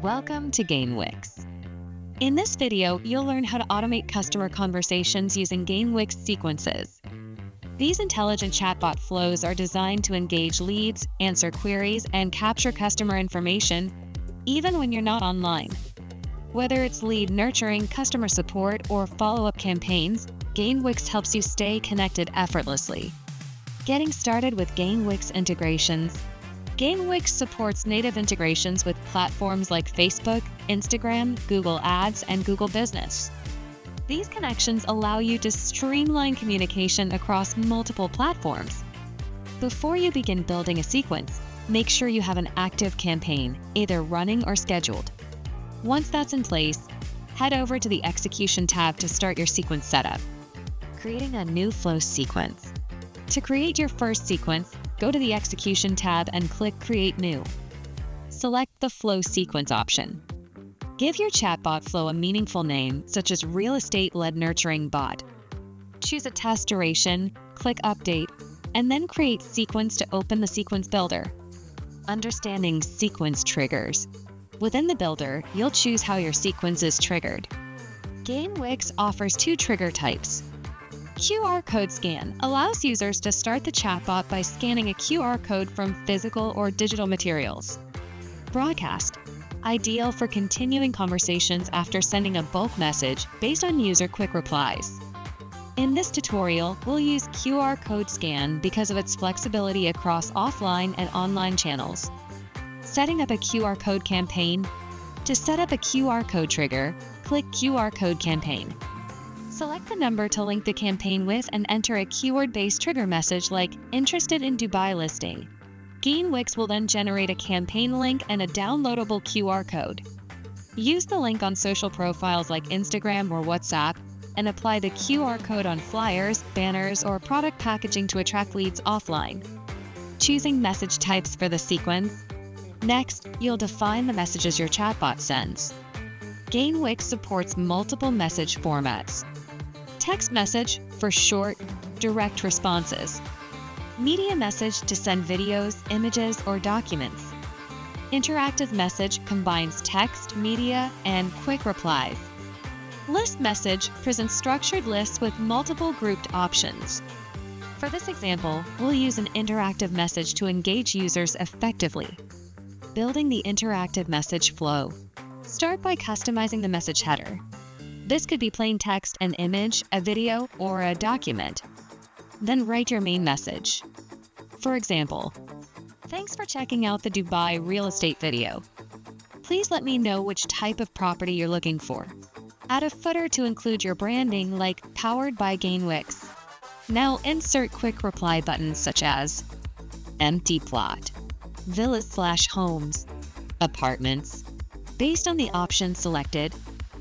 Welcome to GainWix. In this video, you'll learn how to automate customer conversations using GainWix Sequences. These intelligent chatbot flows are designed to engage leads, answer queries, and capture customer information, even when you're not online. Whether it's lead nurturing, customer support, or follow-up campaigns, GainWix helps you stay connected effortlessly. Getting started with GainWix integrations. GainWix supports native integrations with platforms like Facebook, Instagram, Google Ads, and Google Business. These connections allow you to streamline communication across multiple platforms. Before you begin building a sequence, make sure you have an active campaign, either running or scheduled. Once that's in place, head over to the Execution tab to start your sequence setup. Creating a new flow sequence. To create your first sequence, go to the Execution tab and click Create New. Select the Flow Sequence option. Give your chatbot flow a meaningful name, such as Real Estate Lead Nurturing Bot. Choose a test duration, click Update, and then create Sequence to open the Sequence Builder. Understanding sequence triggers. Within the builder, you'll choose how your sequence is triggered. GainWix offers two trigger types. QR code scan allows users to start the chatbot by scanning a QR code from physical or digital materials. Broadcast, ideal for continuing conversations after sending a bulk message based on user quick replies. In this tutorial, we'll use QR code scan because of its flexibility across offline and online channels. Setting up a QR code campaign. To set up a QR code trigger, click QR code campaign. Select the number to link the campaign with and enter a keyword-based trigger message like interested in Dubai listing. GainWix will then generate a campaign link and a downloadable QR code. Use the link on social profiles like Instagram or WhatsApp and apply the QR code on flyers, banners, or product packaging to attract leads offline. Choosing message types for the sequence. Next, you'll define the messages your chatbot sends. GainWix supports multiple message formats. Text message for short, direct responses. Media message to send videos, images, or documents. Interactive message combines text, media, and quick replies. List message presents structured lists with multiple grouped options. For this example, we'll use an interactive message to engage users effectively. Building the interactive message flow. Start by customizing the message header. This could be plain text, an image, a video, or a document. Then write your main message. For example, thanks for checking out the Dubai real estate video. Please let me know which type of property you're looking for. Add a footer to include your branding like Powered by GainWix. Now insert quick reply buttons such as empty plot, villas/homes, apartments. Based on the option selected,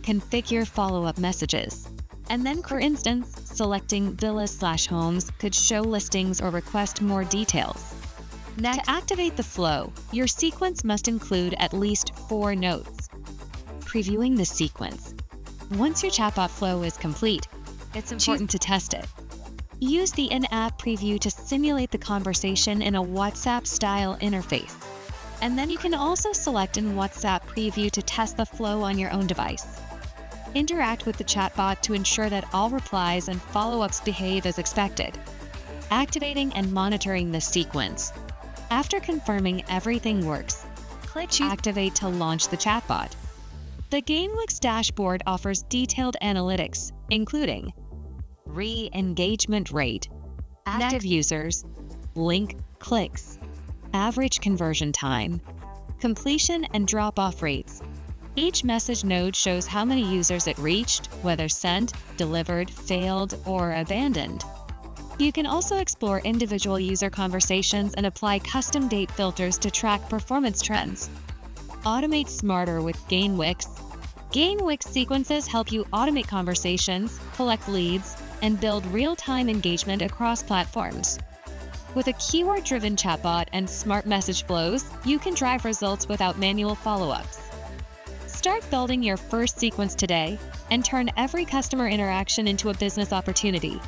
configure follow-up messages. And then, for instance, selecting villas/homes could show listings or request more details. Next, to activate the flow, your sequence must include at least 4 notes. Previewing the sequence. Once your chatbot flow is complete, it's important to test it. Use the in-app preview to simulate the conversation in a WhatsApp-style interface. And then you can also select in WhatsApp preview to test the flow on your own device. Interact with the chatbot to ensure that all replies and follow-ups behave as expected. Activating and monitoring the sequence. After confirming everything works, click Activate to launch the chatbot. The GainWix dashboard offers detailed analytics, including re-engagement rate, active users, link clicks, average conversion time, completion and drop-off rates. Each message node shows how many users it reached, whether sent, delivered, failed, or abandoned. You can also explore individual user conversations and apply custom date filters to track performance trends. Automate smarter with GainWix. GainWix sequences help you automate conversations, collect leads, and build real-time engagement across platforms. With a keyword-driven chatbot and smart message flows, you can drive results without manual follow-ups. Start building your first sequence today and turn every customer interaction into a business opportunity.